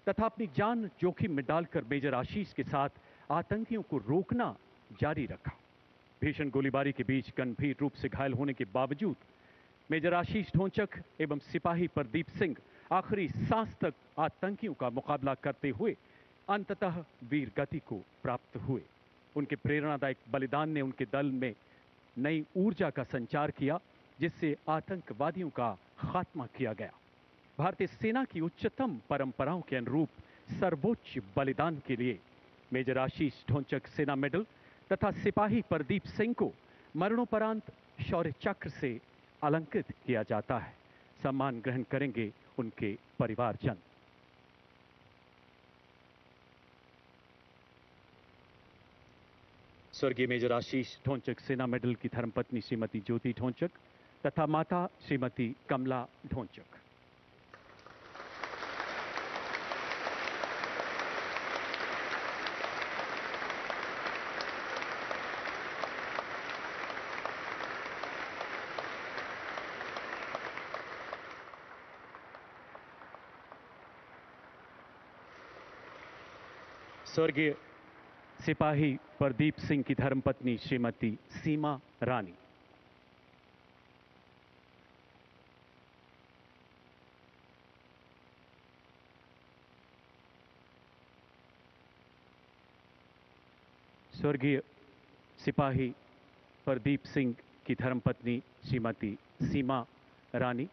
तथा अपनी जान जोखिम में डालकर मेजर आशीष के साथ आतंकियों को रोकना जारी रखा। भीषण गोलीबारी के बीच गंभीर रूप से घायल होने के बावजूद मेजर आशीष ढोंचक एवं सिपाही प्रदीप सिंह आखिरी सांस तक आतंकियों का मुकाबला करते हुए अंततः वीर गति को प्राप्त हुए। उनके प्रेरणादायक बलिदान ने उनके दल में नई ऊर्जा का संचार किया, जिससे आतंकवादियों का खात्मा किया गया। भारतीय सेना की उच्चतम परंपराओं के अनुरूप सर्वोच्च बलिदान के लिए मेजर आशीष ढोंचक, सेना मेडल तथा सिपाही प्रदीप सिंह को मरणोपरांत शौर्य चक्र से अलंकृत किया जाता है। सम्मान ग्रहण करेंगे उनके परिवारजन। स्वर्गीय मेजर आशीष ढोंचक, सेना मेडल की धर्मपत्नी श्रीमती ज्योति ढोंचक तथा माता श्रीमती कमला ढोंचक। स्वर्गीय सिपाही प्रदीप सिंह की धर्मपत्नी श्रीमती सीमा रानी। स्वर्गीय सिपाही प्रदीप सिंह की धर्मपत्नी Shrimati Seema Rani.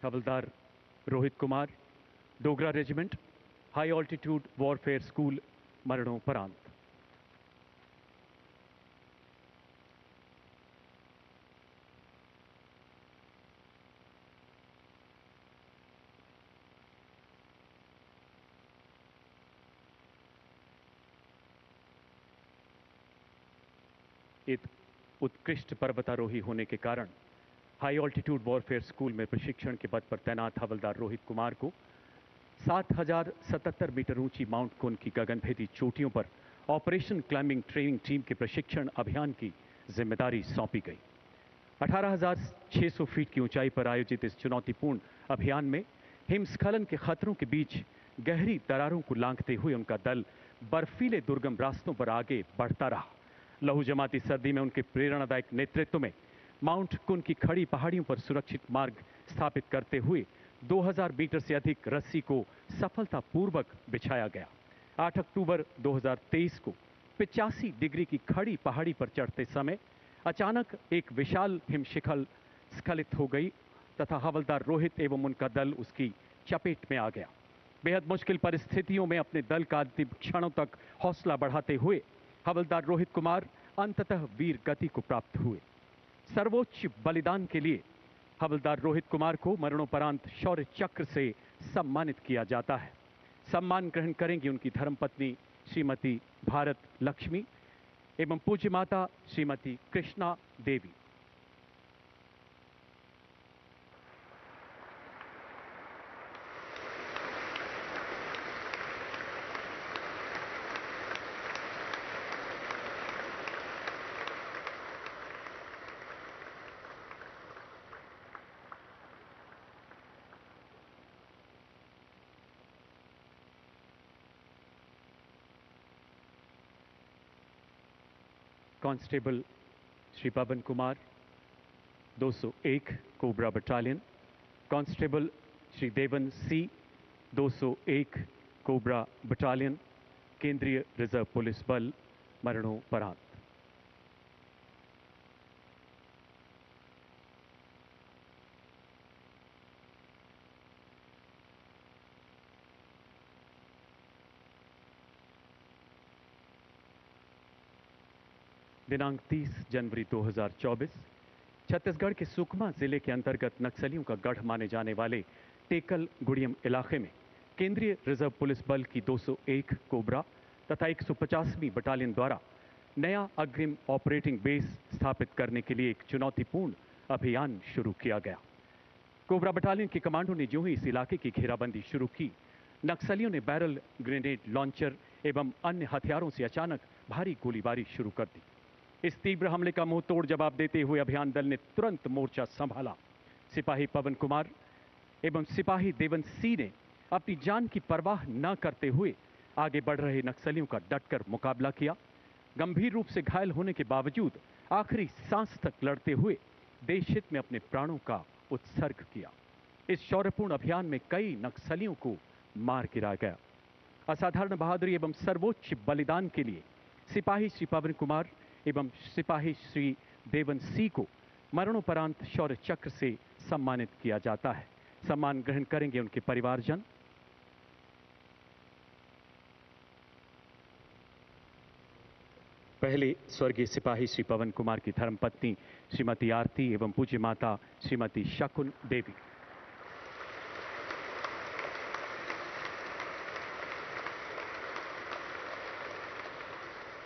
Havildar Rohit Kumar, Dogra regiment, high altitude warfare school, मरणोपरांत। एक उत्कृष्ट पर्वतारोही होने के कारण हाई ऑल्टीट्यूड वॉरफेयर स्कूल में प्रशिक्षण के पद पर तैनात हवलदार रोहित कुमार को 7077 मीटर ऊंची माउंट कुन की गगनभेदी चोटियों पर ऑपरेशन क्लाइंबिंग ट्रेनिंग टीम के प्रशिक्षण अभियान की जिम्मेदारी सौंपी गई। 18,600 फीट की ऊंचाई पर आयोजित इस चुनौतीपूर्ण अभियान में हिमस्खलन के खतरों के बीच गहरी दरारों को लांघते हुए उनका दल बर्फीले दुर्गम रास्तों पर आगे बढ़ता रहा। लहू जमाती सर्दी में उनके प्रेरणादायक नेतृत्व में माउंट कुन की खड़ी पहाड़ियों पर सुरक्षित मार्ग स्थापित करते हुए 2000 मीटर से अधिक रस्सी को सफलतापूर्वक बिछाया गया। 8 अक्टूबर 2023 को 85 डिग्री की खड़ी पहाड़ी पर चढ़ते समय अचानक एक विशाल हिमशिखर स्खलित हो गई तथा हवलदार रोहित एवं उनका दल उसकी चपेट में आ गया। बेहद मुश्किल परिस्थितियों में अपने दल का अंतिम क्षणों तक हौसला बढ़ाते हुए हवलदार रोहित कुमार अंततः वीर गति को प्राप्त हुए। सर्वोच्च बलिदान के लिए हवलदार रोहित कुमार को मरणोपरांत शौर्य चक्र से सम्मानित किया जाता है। सम्मान ग्रहण करेंगी उनकी धर्मपत्नी श्रीमती भारत लक्ष्मी एवं पूज्य माता Shrimati Krishna Devi. Constable Shri Pawan Kumar 201 cobra battalion, constable Shri Devan C 201 cobra battalion, केंद्रीय रिजर्व पुलिस बल, मरणोपरांत। दिनांक 30 जनवरी 2024 छत्तीसगढ़ के सुकमा जिले के अंतर्गत नक्सलियों का गढ़ माने जाने वाले टेकल गुड़ियम इलाके में केंद्रीय रिजर्व पुलिस बल की 201 कोबरा तथा 150वीं बटालियन द्वारा नया अग्रिम ऑपरेटिंग बेस स्थापित करने के लिए एक चुनौतीपूर्ण अभियान शुरू किया गया। कोबरा बटालियन के कमांडो ने जो ही इस इलाके की घेराबंदी शुरू की, नक्सलियों ने बैरल ग्रेनेड लॉन्चर एवं अन्य हथियारों से अचानक भारी गोलीबारी शुरू कर दी। इस तीव्र हमले का मुंह तोड़ जवाब देते हुए अभियान दल ने तुरंत मोर्चा संभाला। सिपाही पवन कुमार एवं सिपाही देवन सी ने अपनी जान की परवाह न करते हुए आगे बढ़ रहे नक्सलियों का डटकर मुकाबला किया। गंभीर रूप से घायल होने के बावजूद आखिरी सांस तक लड़ते हुए देश हित में अपने प्राणों का उत्सर्ग किया। इस शौर्यपूर्ण अभियान में कई नक्सलियों को मार गिराया गया। असाधारण बहादुरी एवं सर्वोच्च बलिदान के लिए सिपाही श्री पवन कुमार एवं सिपाही श्री देवन सी को मरणोपरांत शौर्य चक्र से सम्मानित किया जाता है। सम्मान ग्रहण करेंगे उनके परिवारजन। पहले स्वर्गीय सिपाही श्री पवन कुमार की धर्मपत्नी श्रीमती आरती एवं पूज्य माता श्रीमती शकुन देवी।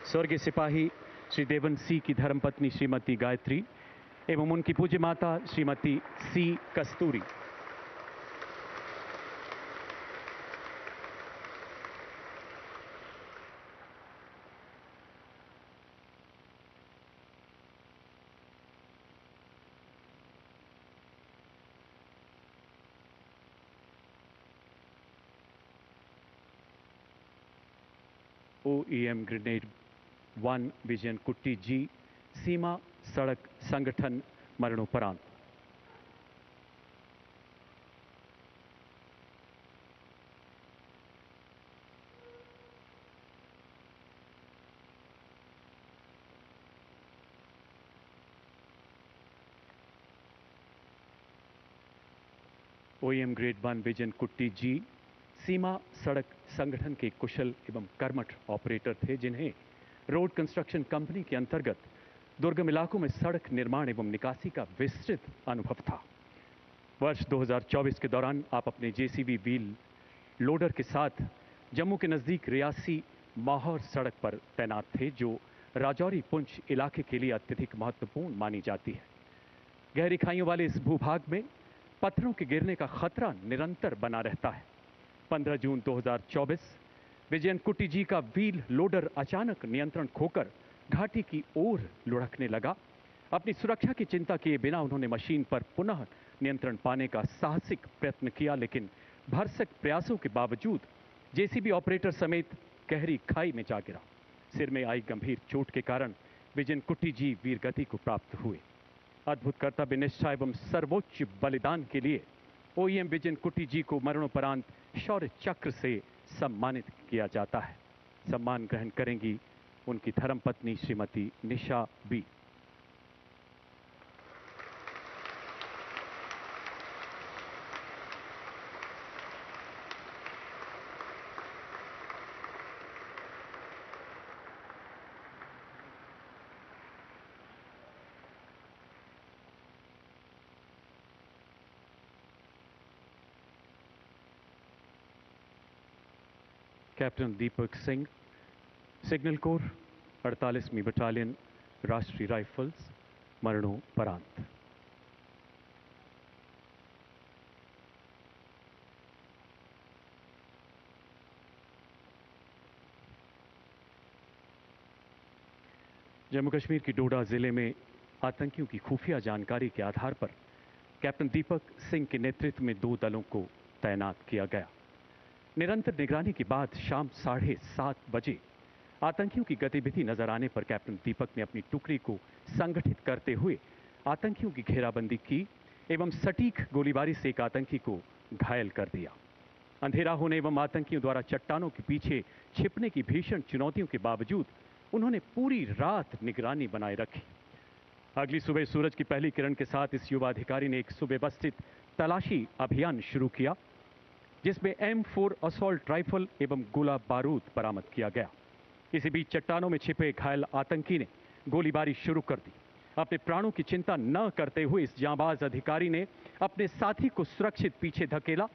स्वर्गीय सिपाही श्री देवन सी की धर्मपत्नी श्रीमती गायत्री एवं उनकी पूज्य माता श्रीमती सी कस्तूरी। OEM ग्रेनेड 1 विजयन कुट्टी जी, सीमा सड़क संगठन, मरणोपरांत। OEM ग्रेड 1 विजन कुट्टी जी सीमा सड़क संगठन के कुशल एवं कर्मठ ऑपरेटर थे, जिन्हें रोड कंस्ट्रक्शन कंपनी के अंतर्गत दुर्गम इलाकों में सड़क निर्माण एवं निकासी का विस्तृत अनुभव था। वर्ष 2024 के दौरान आप अपने JCB व्हील लोडर के साथ जम्मू के नजदीक रियासी माहौर सड़क पर तैनात थे, जो राजौरी पुंछ इलाके के लिए अत्यधिक महत्वपूर्ण मानी जाती है। गहरी खाइयों वाले इस भूभाग में पत्थरों के गिरने का खतरा निरंतर बना रहता है। 15 जून 2024 विजयन कुट्टी जी का व्हील लोडर अचानक नियंत्रण खोकर घाटी की ओर लुढ़कने लगा। अपनी सुरक्षा की चिंता किए बिना उन्होंने मशीन पर पुनः नियंत्रण पाने का साहसिक प्रयत्न किया, लेकिन भरसक प्रयासों के बावजूद जेसीबी ऑपरेटर समेत गहरी खाई में जा गिरा। सिर में आई गंभीर चोट के कारण विजयन कुट्टी जी वीरगति को प्राप्त हुए। अद्भुत कर्तव्य निष्ठा एवं सर्वोच्च बलिदान के लिए ओईएम विजयन कुट्टी जी को मरणोपरांत शौर्य चक्र से सम्मानित किया जाता है। सम्मान ग्रहण करेंगी उनकी धर्मपत्नी श्रीमती निशा B. Captain Deepak Singh, signal corps 48वीं battalion, Rashtriya rifles, मरणोपरांत। जम्मू कश्मीर की डोडा जिले में आतंकियों की खुफिया जानकारी के आधार पर कैप्टन दीपक सिंह के नेतृत्व में 2 दलों को तैनात किया गया। निरंतर निगरानी के बाद शाम 7:30 बजे आतंकियों की गतिविधि नजर आने पर कैप्टन दीपक ने अपनी टुकड़ी को संगठित करते हुए आतंकियों की घेराबंदी की एवं सटीक गोलीबारी से एक आतंकी को घायल कर दिया। अंधेरा होने एवं आतंकियों द्वारा चट्टानों के पीछे छिपने की भीषण चुनौतियों के बावजूद उन्होंने पूरी रात निगरानी बनाए रखी। अगली सुबह सूरज की पहली किरण के साथ इस युवा अधिकारी ने एक सुव्यवस्थित तलाशी अभियान शुरू किया, जिसमें M4 असॉल्ट राइफल एवं गोला बारूद बरामद किया गया। इसी बीच चट्टानों में छिपे घायल आतंकी ने गोलीबारी शुरू कर दी। अपने प्राणों की चिंता न करते हुए इस जांबाज अधिकारी ने अपने साथी को सुरक्षित पीछे धकेला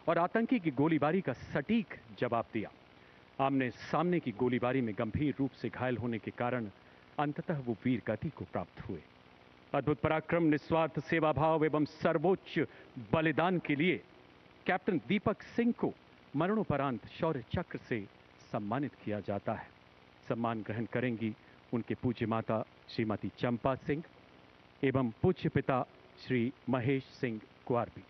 और आतंकी की गोलीबारी का सटीक जवाब दिया। आमने सामने की गोलीबारी में गंभीर रूप से घायल होने के कारण अंततः वो वीर गति को प्राप्त हुए। अद्भुत पराक्रम, निस्वार्थ सेवा भाव एवं सर्वोच्च बलिदान के लिए कैप्टन दीपक सिंह को मरणोपरांत शौर्य चक्र से सम्मानित किया जाता है। सम्मान ग्रहण करेंगी उनके पूज्य माता श्रीमती चंपा सिंह एवं पूज्य पिता श्री महेश सिंह कुआरबी।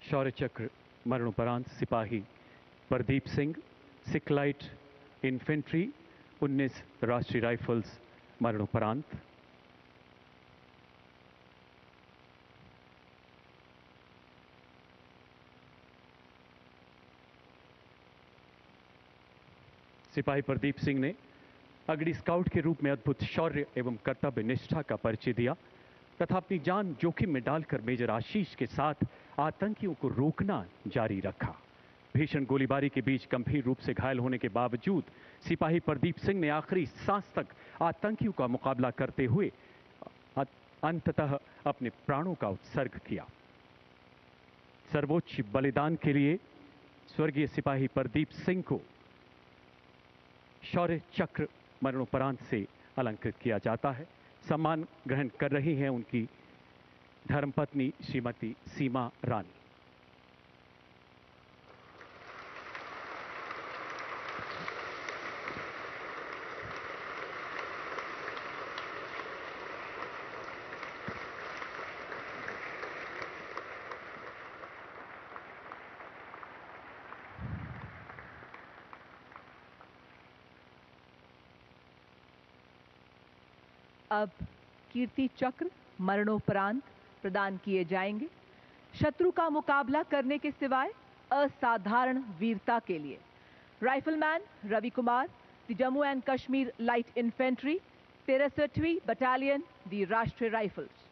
शौर्य चक्र मरणोपरांत सिपाही प्रदीप सिंह, सिखलाइट इन्फेंट्री 19 राष्ट्रीय राइफल्स, मरणोपरांत। सिपाही प्रदीप सिंह ने अगड़ी स्काउट के रूप में अद्भुत शौर्य एवं कर्तव्य निष्ठा का परिचय दिया तथा अपनी जान जोखिम में डालकर मेजर आशीष के साथ आतंकियों को रोकना जारी रखा। भीषण गोलीबारी के बीच गंभीर रूप से घायल होने के बावजूद सिपाही प्रदीप सिंह ने आखिरी सांस तक आतंकियों का मुकाबला करते हुए अंततः अपने प्राणों का उत्सर्ग किया। सर्वोच्च बलिदान के लिए स्वर्गीय सिपाही प्रदीप सिंह को शौर्य चक्र मरणोपरांत से अलंकृत किया जाता है। सम्मान ग्रहण कर रही हैं उनकी धर्मपत्नी श्रीमती सीमा रानी। अब कीर्ति चक्र मरणोपरांत प्रदान किए जाएंगे शत्रु का मुकाबला करने के सिवाय असाधारण वीरता के लिए। Rifleman Ravi Kumar, the Jammu and Kashmir light infantry, 63वीं बटालियन दी राष्ट्रीय राइफल्स।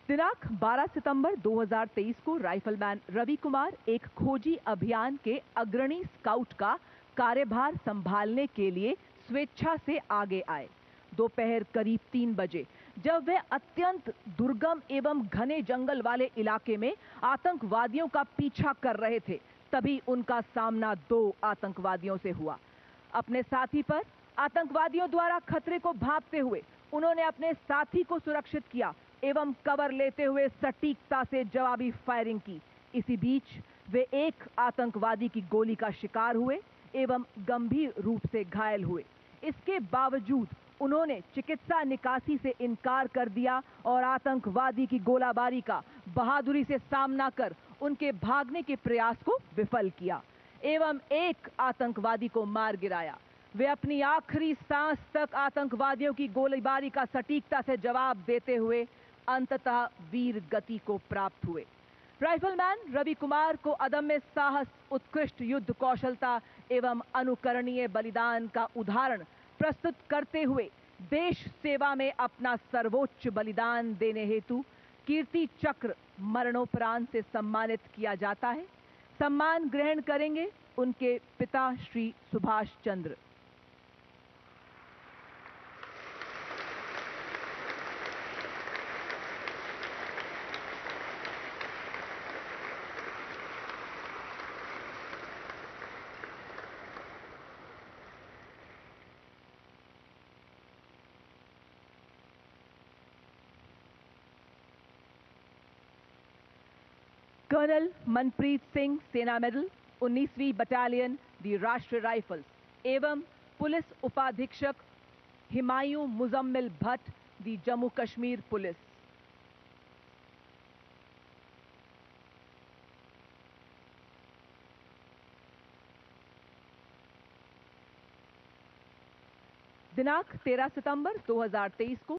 दिनांक 12 सितंबर 2023 को राइफलमैन रवि कुमार एक खोजी अभियान के अग्रणी स्काउट का कार्यभार संभालने के लिए स्वेच्छा से आगे आए। दोपहर करीब 3 बजे जब वे अत्यंत दुर्गम एवं घने जंगल वाले इलाके में आतंकवादियों का पीछा कर रहे थे, तभी उनका सामना 2 आतंकवादियों से हुआ। अपने साथी पर आतंकवादियों द्वारा खतरे को भांपते हुए उन्होंने अपने साथी को सुरक्षित किया एवं कवर लेते हुए सटीकता से जवाबी फायरिंग की। इसी बीच वे एक आतंकवादी की गोली का शिकार हुए एवं गंभीर रूप से घायल हुए। इसके बावजूद उन्होंने चिकित्सा निकासी से इनकार कर दिया और आतंकवादी की गोलाबारी का बहादुरी से सामना कर उनके भागने के प्रयास को विफल किया एवं एक आतंकवादी को मार गिराया। वे अपनी आखिरी सांस तक आतंकवादियों की गोलीबारी का सटीकता से जवाब देते हुए अंततः वीर गति को प्राप्त हुए। राइफलमैन रवि कुमार को अदम्य साहस, उत्कृष्ट युद्ध कौशलता एवं अनुकरणीय बलिदान का उदाहरण प्रस्तुत करते हुए देश सेवा में अपना सर्वोच्च बलिदान देने हेतु कीर्ति चक्र मरणोपरांत से सम्मानित किया जाता है। सम्मान ग्रहण करेंगे उनके पिता श्री सुभाष चंद्र। कर्नल मनप्रीत सिंह सेना मेडल 19वीं बटालियन दी राष्ट्रीय राइफल्स एवं पुलिस उपाधीक्षक हिमायूं मुजम्मिल भट्ट दी जम्मू कश्मीर पुलिस। दिनांक 13 सितंबर 2023 को